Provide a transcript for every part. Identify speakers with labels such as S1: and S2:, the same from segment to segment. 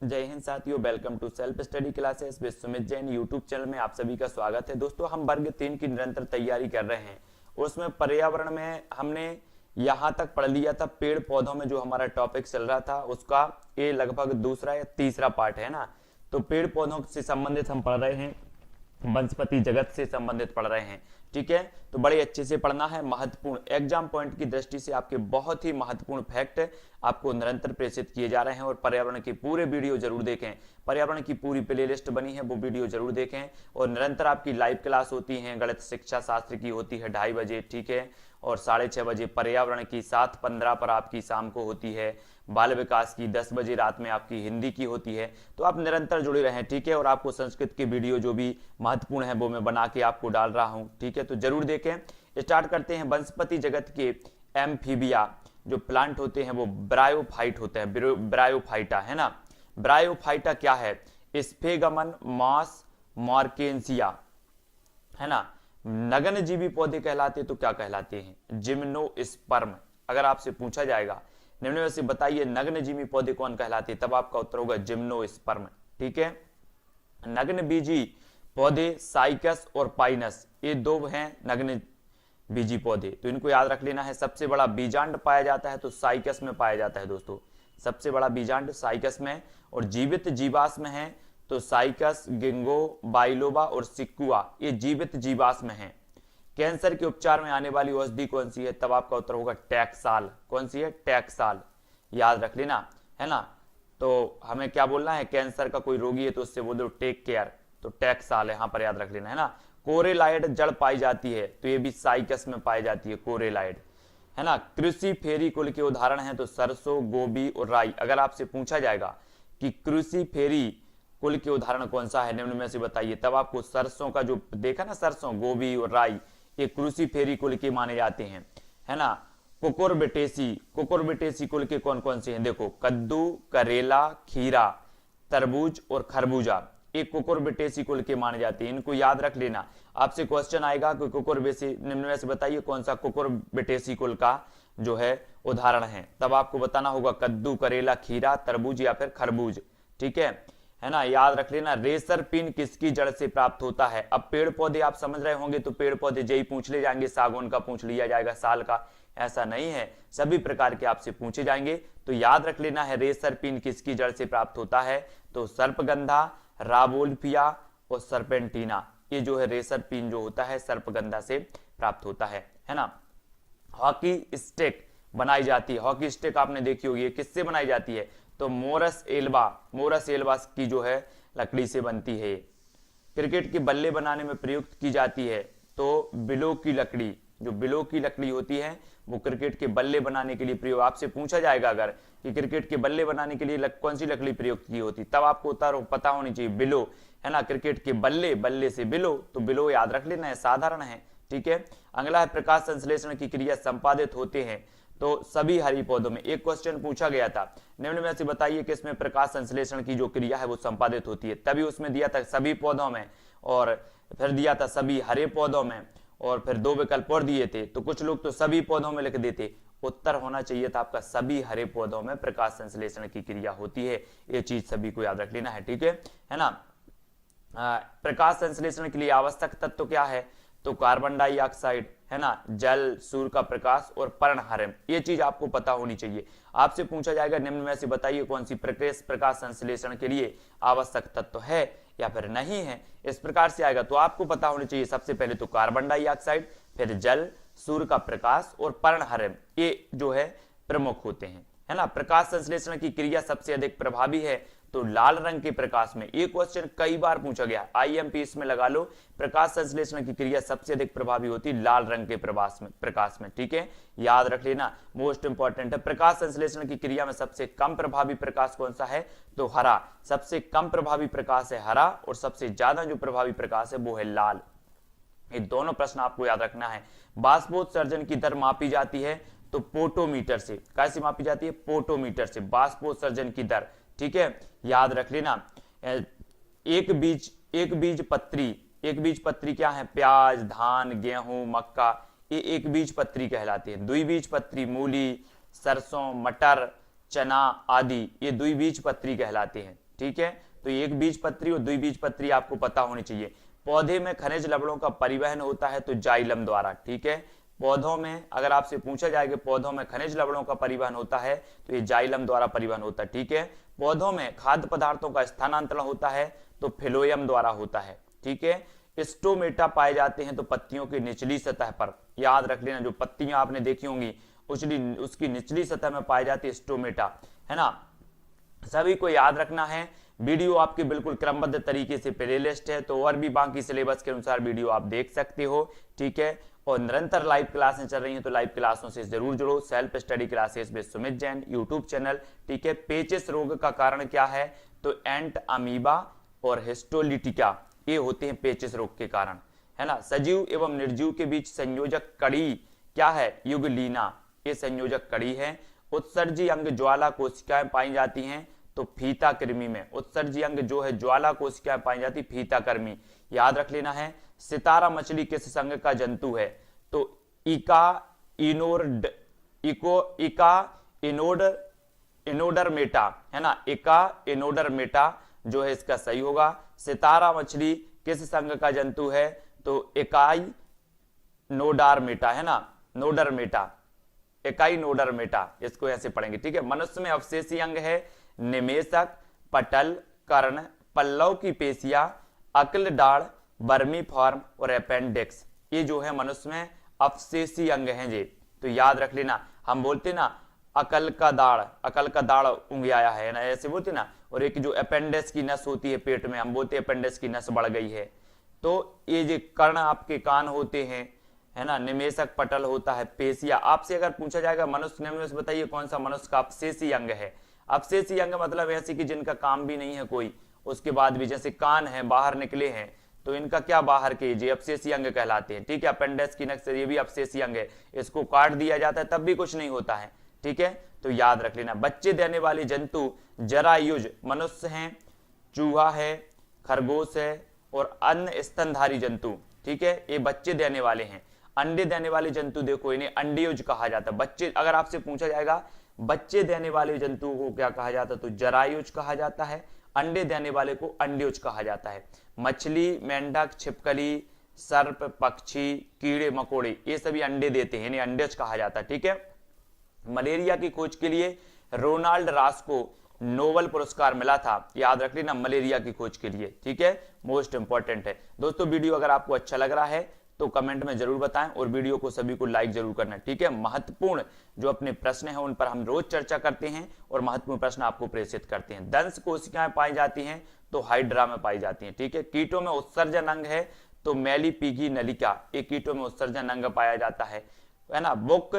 S1: जय हिंद साथियों, welcome to self study classes with Sumit Jain YouTube channel में आप सभी का स्वागत है। दोस्तों, हम वर्ग 3 की निरंतर तैयारी कर रहे हैं। उसमें पर्यावरण में हमने यहाँ तक पढ़ लिया था। पेड़ पौधों में जो हमारा टॉपिक चल रहा था उसका ये लगभग दूसरा या तीसरा पार्ट है ना। तो पेड़ पौधों से संबंधित हम पढ़ रहे हैं, वनस्पति जगत से संबंधित पढ़ रहे हैं। ठीक है, तो बड़े अच्छे से पढ़ना है। महत्वपूर्ण एग्जाम पॉइंट की दृष्टि से आपके बहुत ही महत्वपूर्ण फैक्ट आपको निरंतर प्रेषित किए जा रहे हैं। और पर्यावरण के पूरे वीडियो जरूर देखें। पर्यावरण की पूरी प्लेलिस्ट बनी है, वो वीडियो जरूर देखें। और निरंतर आपकी लाइव क्लास होती है, गणित शिक्षा शास्त्र की होती है 2:30 बजे, ठीक है। और 6:30 बजे पर्यावरण की 7:15 पर आपकी शाम को होती है। बाल विकास की 10 बजे रात में आपकी हिंदी की होती है। तो आप निरंतर जुड़े रहें, ठीक है। और आपको संस्कृत के वीडियो जो भी महत्वपूर्ण है वो मैं बना के आपको डाल रहा हूं, ठीक है। तो जरूर देखें। स्टार्ट करते हैं। वनस्पति जगत के एम्फीबिया जो प्लांट होते हैं वो ब्रायोफाइट होते हैं, ब्रायोफाइटा है ना। ब्रायोफाइटा क्या है? स्फेगमन मॉस मार्केंसिया है ना। नगन जीवी पौधे कहलाते तो क्या कहलाते हैं? जिम्नोस्पर्म। अगर आपसे पूछा जाएगा निम्न में से बताइए नग्न जीवी पौधे कौन कहलाते हैं, तब आपका उत्तर होगा जिम्नोस्पर्म, ठीक है। नग्न बीजी पौधे साइकस और पाइनस, ये दो हैं नग्न बीजी पौधे। तो इनको याद रख लेना है। सबसे बड़ा बीजांड पाया जाता है तो साइकस में पाया जाता है दोस्तों। सबसे बड़ा बीजांड साइकस में। और जीवित जीवाश्म है तो साइकस, गिंगो, बाइलोबा और सिक्कुआ, ये जीवित जीवाश्म है। कैंसर के उपचार में आने वाली औषधि कौन सी है? तब आपका उत्तर होगा टैक्साल। कौन सी है? टैक्साल। याद रख लेना, है ना। तो हमें क्या बोलना है? कैंसर का कोई रोगी है तो उससे बोल दो टेक केयर, तो टैक्साल यहां पर याद रख लेना, है ना। कोरेलाइड जड़ पाई जाती है तो ये भी साइकस में पाई जाती है, कोरेलाइड, है ना। कृषि फेरी कुल के उदाहरण हैं तो सरसों, गोभी और राई। अगर आपसे पूछा जाएगा कि कृषि फेरी कुल के उदाहरण कौन सा है, निम्न में से बताइए, तब आपको सरसों का जो देखा ना, सरसों, गोभी और राई, ये क्रूसी फेरी कुल के माने जाते हैं, है ना। कुकुरबिटेसी, कुकुरबिटेसी कुल के कौन कौन से हैं? देखो, कद्दू, करेला, खीरा, तरबूज और खरबूजा, ये कुकुरबिटेसी कुल के माने जाते हैं। इनको याद रख लेना। आपसे क्वेश्चन आएगा कि कुकुरबिटेसी, निम्न में से बताइए कौन सा कुकुरबिटेसी कुल का जो है उदाहरण है, तब आपको बताना होगा कद्दू, करेला, खीरा, तरबूज या फिर खरबूज, ठीक है ना। याद रख लेना। रेशर पिन किसकी जड़ से प्राप्त होता है? अब पेड़ पौधे आप समझ रहे होंगे तो पेड़ पौधे जेई पूछ ले जाएंगे, सागौन का पूछ लिया जाएगा, साल का, ऐसा नहीं है। सभी प्रकार के आपसे पूछे जाएंगे तो याद रख लेना है। रेशर पिन किसकी जड़ से प्राप्त होता है? तो सर्पगंधा, रावोल्फिया और सर्पेंटिना, ये जो है रेशर पिन जो होता है सर्पगंधा से प्राप्त होता है ना। हॉकी स्टिक बनाई जाती है। हॉकी स्टिक आपने देखी होगी, किससे बनाई जाती है? तो मोरस एल्बा, मोरस एल्बा की जो है लकड़ी से बनती है। क्रिकेट के बल्ले बनाने में प्रयुक्त की जाती है तो बिलो की लकड़ी, जो बिलो की लकड़ी होती है वो क्रिकेट के बल्ले बनाने के लिए प्रयोग। आपसे पूछा जाएगा अगर कि क्रिकेट के बल्ले बनाने के लिए कौन सी लकड़ी प्रयुक्त की होती, तब आपको उत्तर पता होनी चाहिए, बिलो, है ना। क्रिकेट के बल्ले, बल्ले से बिलो, तो बिलो याद रख लेना है, साधारण है, ठीक है। अगला है प्रकाश संश्लेषण की क्रिया संपादित होते हैं तो सभी हरी पौधों में। एक क्वेश्चन पूछा गया था, निम्न में से बताइए कि इसमें प्रकाश संश्लेषण की जो क्रिया है वो संपादित होती है, तभी उसमें दिया था सभी पौधों में, और फिर दिया था सभी हरे पौधों में, और फिर दो विकल्प और दिए थे। तो कुछ लोग तो सभी पौधों में लिख देते, उत्तर होना चाहिए था आपका सभी हरे पौधों में प्रकाश संश्लेषण की क्रिया होती है। ये चीज सभी को याद रख लेना है, ठीक है ना। प्रकाश संश्लेषण के लिए आवश्यक तत्व क्या है? तो कार्बन डाइऑक्साइड, है ना, जल, सूर्य का प्रकाश और पर्णहरण, ये चीज आपको पता होनी चाहिए। आपसे पूछा जाएगा निम्न में से बताइए कौन सी प्रकाश संश्लेषण के लिए आवश्यक तत्व है या फिर नहीं है। इस प्रकार से आएगा तो आपको पता होनी चाहिए सबसे पहले तो कार्बन डाइऑक्साइड, फिर जल, सूर्य का प्रकाश और पर्णहरण, ये जो है प्रमुख होते हैं, है ना। प्रकाश संश्लेषण की क्रिया सबसे अधिक प्रभावी है तो लाल रंग के प्रकाश में। ये क्वेश्चन कई बार पूछा गया, आईएमपी इसमें लगा लो। प्रकाश संश्लेषण की क्रिया सबसे अधिक प्रभावी होती है लाल रंग के प्रकाश में, ठीक है, याद रख लेना, मोस्ट इंपॉर्टेंट है। प्रकाश संश्लेषण की क्रिया में सबसे कम प्रभावी प्रकाश कौन सा है? तो हरा। सबसे कम प्रभावी प्रकाश है हरा और सबसे ज्यादा जो प्रभावी प्रकाश है वो है लाल। ये दोनों प्रश्न आपको याद रखना है। बाष्पोत्सर्जन की दर मापी जाती है तो पोटोमीटर से। कैसे मापी जाती है? पोटोमीटर से बाष्पोत्सर्जन की दर, ठीक है, याद रख लेना। एक बीज पत्री, एक बीज पत्री क्या है? प्याज, धान, गेहूं, मक्का, ये एक बीज पत्री कहलाती है। द्विबीज पत्री मूली, सरसों, मटर, चना आदि, ये द्विबीज पत्री कहलाते हैं। ठीक है, तो एक बीजपत्री और द्विबीजपत्री आपको पता होनी चाहिए। पौधे में खनिज लवणों का परिवहन होता है तो जाइलम द्वारा, ठीक है। पौधों में अगर आपसे पूछा जाए कि पौधों में खनिज लवणों का परिवहन होता है तो ये जाइलम द्वारा परिवहन होता है, ठीक है। पौधों में खाद्य पदार्थों का स्थानांतरण होता है तो फिलोयम द्वारा होता है, ठीक है। स्टोमेटा पाए जाते हैं तो पत्तियों की निचली सतह पर, याद रख लेना, जो पत्तियां आपने देखी होंगी उसकी निचली सतह में पाई जाती है स्टोमेटा, है ना, सभी को याद रखना है। वीडियो आपके बिल्कुल क्रमबद्ध तरीके से प्लेलिस्ट है, तो और भी बाकी सिलेबस के अनुसार वीडियो आप देख सकते हो, ठीक है। और निरंतर लाइव क्लासें चल रही हैं तो लाइव क्लासों से जरूर जुड़ो। Self study classes with Sumit Jain YouTube channel, ठीक है। पेचिस रोग का कारण क्या है, तो एंट अमीबा और हिस्टोलिटिका, ये होते हैं पेचिस रोग के कारण, है ना। सजीव एवं निर्जीव के बीच संयोजक कड़ी क्या है, युगलीना, ये संयोजक कड़ी है। उत्सर्जी अंग ज्वाला कोशिकाएं पाई जाती हैं तो फीता कृमि में, उत्सर्जी अंग जो है ज्वाला कोशिकाएं पाई जाती फीता कृमि, याद रख लेना है। सितारा मछली किस संघ का जंतु है, तो इनोडरमेटा, है ना, इनोडरमेटा जो है इसका सही होगा। सितारा मछली किस संघ का जंतु है, तो इकाई नोडारमेटा, है ना, नोडरमेटा, इकाई नोडरमेटा, इसको ऐसे पढ़ेंगे, ठीक है। मनुष्य में अवशेषी अंग है निमेशक, पटल, कर्ण, पल्लव की पेशियां, अक्ल डाढ़, बर्मी फॉर्म और अपेंडिक्स, ये जो है मनुष्य में अवशेषी अंग हैं जी, तो याद रख लेना। हम बोलते ना अकल का दाढ़ उंग आया है ना, ऐसे बोलते ना। और एक जो अपेंडिक्स की नस होती है पेट में, हम बोलते हैं अपेंडिक्स की नस बढ़ गई है, तो ये जो कर्ण आपके कान होते हैं, है ना, निमेशक, पटल होता है, पेशिया। आपसे अगर पूछा जाएगा मनुष्य निम्न में से बताइए कौन सा मनुष्य का अवशेषी अंग है। अवशेषी अंग मतलब ऐसे कि जिनका काम भी नहीं है कोई, उसके बाद भी, जैसे कान है बाहर निकले हैं तो इनका क्या बाहर के ये अवशेषी अंग कहलाते हैं, ठीक है। अपेंडिक्स की नस, ये भी अवशेषी अंग है, इसको काट दिया जाता है तब भी कुछ नहीं होता है, ठीक है, तो याद रख लेना। बच्चे देने वाले जंतु जरायुज मनुष्य हैं, चूहा है, खरगोश है और अन्य स्तनधारी जंतु, ठीक है, ये बच्चे देने वाले हैं। अंडे देने वाले जंतु देखो इन्हें अंडेयुज कहा जाता है। बच्चे, अगर आपसे पूछा जाएगा बच्चे देने वाले जंतुओं को क्या कहा जाता है, तो जरायुज कहा जाता है। अंडे देने वाले को अंडेयुज कहा जाता है। मछली, मेंढक, छिपकली, सर्प, पक्षी, कीड़े मकोड़े, ये सभी अंडे देते हैं, इन्हें अंडेज कहा जाता है, ठीक है। मलेरिया की खोज के लिए रोनाल्ड रास को नोबेल पुरस्कार मिला था, याद रख लेना, मलेरिया की खोज के लिए, ठीक है, मोस्ट इंपॉर्टेंट है। दोस्तों वीडियो अगर आपको अच्छा लग रहा है तो कमेंट में जरूर बताएं और वीडियो को सभी को लाइक जरूर करना, ठीक है। महत्वपूर्ण जो अपने प्रश्न हैं उन पर हम रोज चर्चा करते हैं और महत्वपूर्ण प्रश्न आपको प्रेषित करते हैं। दंश कोशिकाएं पाई जाती हैं तो हाइड्रा में पाई जाती हैं, ठीक है। कीटों में उत्सर्जन अंग है तो मेलिपिगी नलिका, एक कीटों में उत्सर्जन अंग पाया जाता है ना। बुक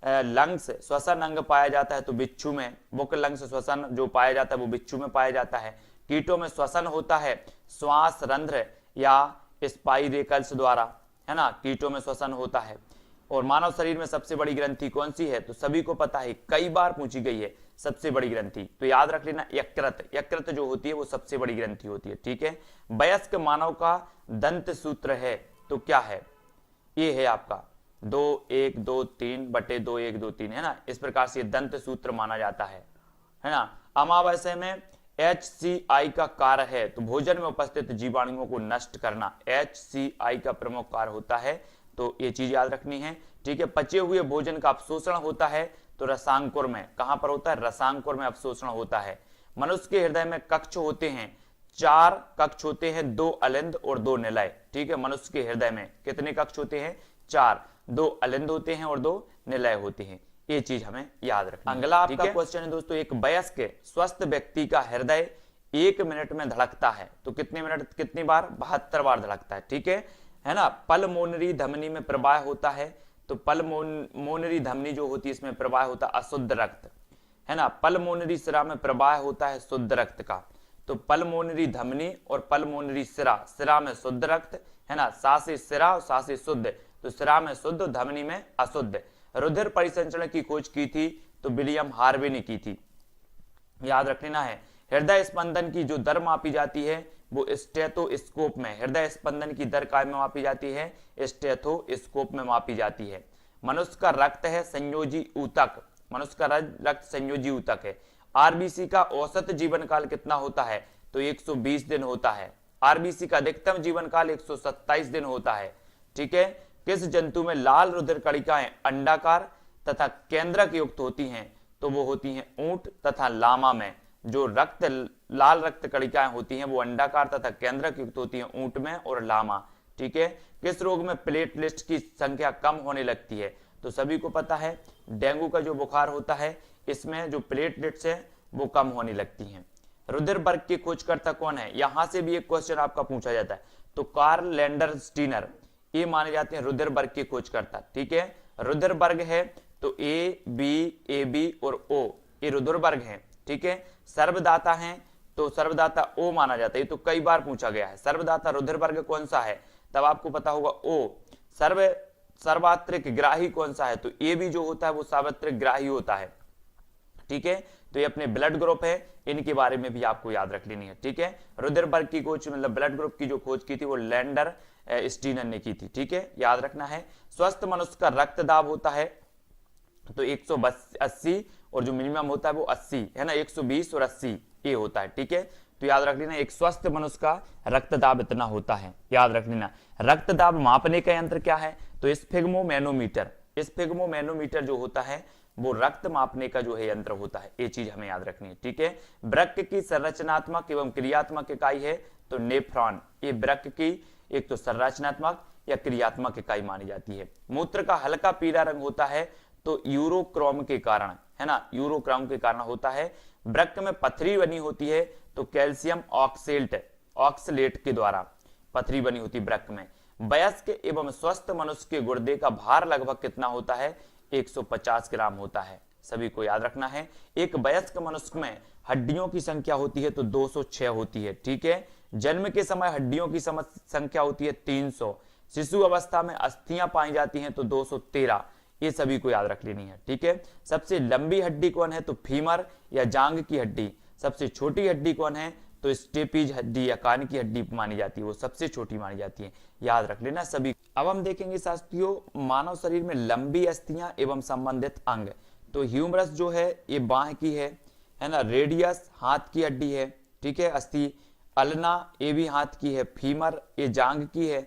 S1: लंग्स श्वसन अंग पाया जाता है तो बिच्छू में, बुक लंग्स श्वसन जो पाया जाता है वो बिच्छू में पाया जाता है। कीटों में श्वसन होता है श्वास रंध्र या स्पाइरेकल्स द्वारा, है ना, कीटों में श्वसन होता है। और मानव शरीर में सबसे बड़ी ग्रंथि कौन सी है, तो सभी को पता है, कई बार पूछी गई है सबसे बड़ी ग्रंथि, तो याद रख लेना यकृत, यकृत जो होती है वो सबसे बड़ी ग्रंथि होती है, ठीक है। वयस्क मानव का दंत सूत्र है तो क्या है, ये है आपका 2/1-2/3 है ना, इस प्रकार से दंत सूत्र माना जाता है ना। अमावस्या में HCI का कार्य है तो भोजन में उपस्थित जीवाणुओं को नष्ट करना, HCI का प्रमुख कार्य होता है, तो ये चीज याद रखनी है, ठीक है। पचे हुए भोजन का अवशोषण होता है तो रसांकुर में, कहां पर होता है, रसांकुर में अवशोषण होता है। मनुष्य के हृदय में कक्ष होते हैं, 4 कक्ष होते हैं, 2 अलिंद और 2 निलय, ठीक है। मनुष्य के हृदय में कितने कक्ष होते हैं, 4, 2 अलिंद होते हैं और 2 निलय होते हैं, ये चीज हमें याद रखना। अगला आपका क्वेश्चन है दोस्तों, एक वयस्क स्वस्थ व्यक्ति का हृदय 1 मिनट में धड़कता है तो कितनी बार, 72 बार धड़कता है, ठीक है ना। पल्मोनरी धमनी में प्रवाह होता है तो पल्मोनरी धमनी जो होती है इसमें प्रवाह होता है अशुद्ध रक्त, है ना। पल्मोनरी सिरा में प्रवाह होता है शुद्ध रक्त का, तो पल्मोनरी धमनी और पल्मोनरी सिरा में शुद्ध रक्त, है ना, सांसें सिरा और सांसें शुद्ध, तो सिरा में शुद्ध, धमनी में अशुद्ध। रुधिर परिसंचरण की खोज की थी तो विलियम हार्वे ने की थी, याद रख लेना है। हृदय स्पंदन की जो दर मापी जाती है वो स्टेथोस्कोप में, हृदय स्पंदन की दर काय में मापी जाती है, स्टेथोस्कोप में मापी जाती है। मनुष्य का रक्त है संयोजी ऊतक, मनुष्य का रक्त संयोजी ऊतक है आरबीसी का औसत जीवन काल कितना होता है, तो 120 दिन होता है। आरबीसी का अधिकतम जीवन काल 127 दिन होता है। ठीक है। किस जंतु में लाल रुधिर कणिकाएं अंडाकार तथा केंद्रक युक्त होती हैं, तो वो होती हैं ऊंट तथा लामा में। जो लाल रक्त कणिकाएं होती हैं वो अंडाकार तथा केंद्रक युक्त होती हैं ऊंट में और लामा। ठीक है। किस रोग में प्लेटलेट्स की संख्या कम होने लगती है, तो सभी को पता है डेंगू का जो बुखार होता है इसमें जो प्लेटलेट्स है वो कम होने लगती हैं। रुधिर वर्ग की खोजकर्ता कौन है, यहां से भी एक क्वेश्चन आपका पूछा जाता है, तो कार्ल लैंडरस्टीनर ये माने जाते हैं रुधिर वर्ग के खोजकर्ता। ठीक है। रुधिर वर्ग है तो ए बी और ओ ये रुधिर वर्ग है। ठीक है। सर्वदाता है तो सर्वदाता ओ माना जाता है, तो कई बार पूछा गया है। सर्वदाता रुधिर वर्ग कौन सा है, तब आपको पता होगा ओ। सर्वात्रिक ग्राही कौन सा है, तो ए भी जो होता है वो सार्वत्रिक ग्राही होता है। ठीक है। तो ये अपने ब्लड ग्रुप है, इनके बारे में भी आपको याद रख लेनी है। ठीक है। रुधिर वर्ग की खोज मतलब ब्लड ग्रुप की जो खोज की थी वो लैंडर स्टीनर ने की थी। ठीक है, याद रखना है। स्वस्थ मनुष्य का रक्त दाब होता है तो 180 और जो मिनिमम होता है वो 80 है ना, 120 और 80 ये होता है। ठीक है। तो याद रख लेना एक स्वस्थ मनुष्य का रक्त दाब इतना होता है, याद रख लेना। रक्त दाब मापने का यंत्र क्या है, तो स्फिग्मोमैनोमीटर। स्फिग्मोमैनोमीटर जो होता है वो रक्त मापने का जो है यंत्र होता है, ये चीज हमें याद रखनी है। ठीक है। वृक्क की संरचनात्मक एवं क्रियात्मक इकाई है तो नेफ्रॉन। ये वृक्क की एक तो संरचनात्मक या क्रियात्मक इकाई मानी जाती है। मूत्र का हल्का पीला रंग होता है तो यूरोक्रोम के कारण, है ना, यूरोक्रोम के कारण होता है। वृक्क में पथरी बनी होती है तो कैल्शियम ऑक्सलेट के द्वारा पथरी बनी होती है वृक्क में। वयस्क एवं स्वस्थ मनुष्य के गुर्दे का भार लगभग कितना होता है, 150 ग्राम होता है, सभी को याद रखना है। एक वयस्क मनुष्य में हड्डियों की संख्या होती है तो 206 होती है। ठीक है। जन्म के समय हड्डियों की संख्या होती है 300। शिशु अवस्था में अस्थियां पाई जाती हैं तो 213, ये सभी को याद रख लेनी है। ठीक है। सबसे लंबी हड्डी कौन है, तो फीमर या जांग की हड्डी। सबसे छोटी हड्डी कौन है, तो स्टेपीज हड्डी या कान की हड्डी मानी जाती है, वो सबसे छोटी मानी जाती है, याद रख लेना सभी। अब हम देखेंगे साथियों मानव शरीर में लंबी अस्थियां एवं संबंधित अंग। तो ह्यूमरस जो है ये बाह की है ना। रेडियस हाथ की हड्डी है। ठीक है, अस्थि। अल्ना ये भी हाथ की है। फीमर ये जांग की है।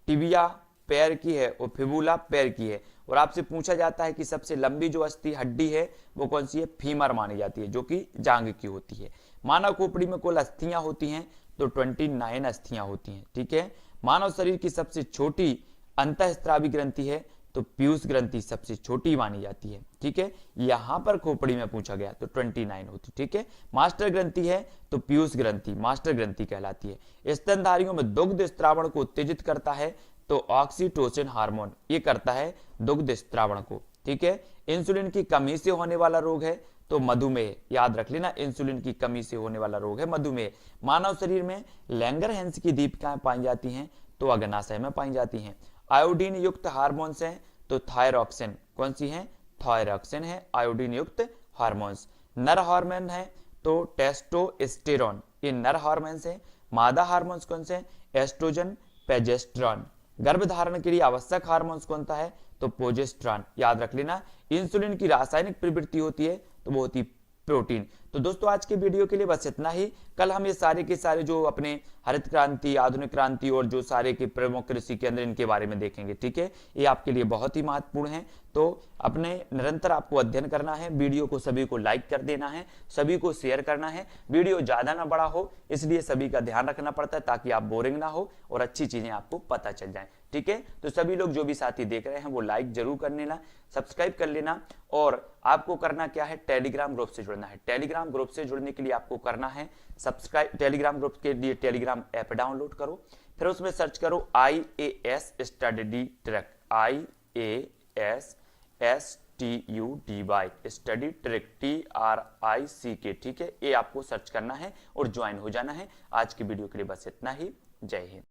S1: टिबिया पैर की है और फिबुला पैर की है। और आपसे पूछा जाता है कि सबसे लंबी जो अस्थि हड्डी है वो कौन सी है, फीमर मानी जाती है, जो कि जांग की होती है। मानव खोपड़ी में कुल अस्थियां होती हैं तो 29 अस्थियां होती हैं। ठीक है। मानव शरीर की सबसे छोटी अंतःस्रावी ग्रंथि है तो पीयूष ग्रंथि सबसे छोटी मानी जाती है। ठीक है, यहां पर खोपड़ी में पूछा गया तो 29 होती। ठीक है। मास्टर ग्रंथि है तो पीयूष ग्रंथि मास्टर ग्रंथि कहलाती है। स्तनधारियों में दुग्ध स्त्रावण को उत्तेजित करता है तो ऑक्सीटोसिन हार्मोन ये करता है दुग्ध स्त्रावण को। ठीक है। इंसुलिन की कमी से होने वाला रोग है तो मधुमेह, याद रख लेना, इंसुलिन की कमी से होने वाला रोग है मधुमेह। मानव शरीर में लैंगरहैंस की दीपिकाएं पाई जाती हैं तो अग्नाशय में पाई जाती हैं। आयोडीन युक्त हार्मोन्स हैं तो थायरॉक्सिन, कौन सी है, थायरॉक्सिन है आयोडीन युक्त हार्मोन्स। नर हार्मोन है तो टेस्टोस्टेरोन, ये नर हार्मोन्स है। मादा हार्मोन्स कौन से, एस्ट्रोजन प्रोजेस्टेरॉन। गर्भधारण के लिए आवश्यक हार्मोन्स कौन सा है, तो प्रोजेस्टेरॉन, याद रख लेना। इंसुलिन की रासायनिक प्रवृत्ति होती है तो वो होती प्रोटीन। तो दोस्तों आज के वीडियो के लिए बस इतना ही। कल हम ये सारे के सारे जो अपने हरित क्रांति, आधुनिक क्रांति और जो सारे के प्रमुख कृषि केंद्र इनके बारे में देखेंगे। ठीक है, ये आपके लिए बहुत ही महत्वपूर्ण है, तो अपने निरंतर आपको अध्ययन करना है। वीडियो को सभी को लाइक कर देना है, सभी को शेयर करना है। वीडियो ज्यादा ना बड़ा हो इसलिए सभी का ध्यान रखना पड़ता है ताकि आप बोरिंग ना हो और अच्छी चीजें आपको पता चल जाए। ठीक है, तो सभी लोग जो भी साथी देख रहे हैं वो लाइक जरूर कर लेना, सब्सक्राइब कर लेना। और आपको करना क्या है, टेलीग्राम ग्रुप से जुड़ना है। टेलीग्राम ग्रुप से जुड़ने के लिए आपको करना है सब्सक्राइब। टेलीग्राम ग्रुप के लिए टेलीग्राम ऐप डाउनलोड करो, फिर उसमें सर्च करो IAS study track, IAS STUDY study trick TRICK। ठीक है, ये आपको सर्च करना है और ज्वाइन हो जाना है। आज की वीडियो के लिए बस इतना ही। जय हिंद।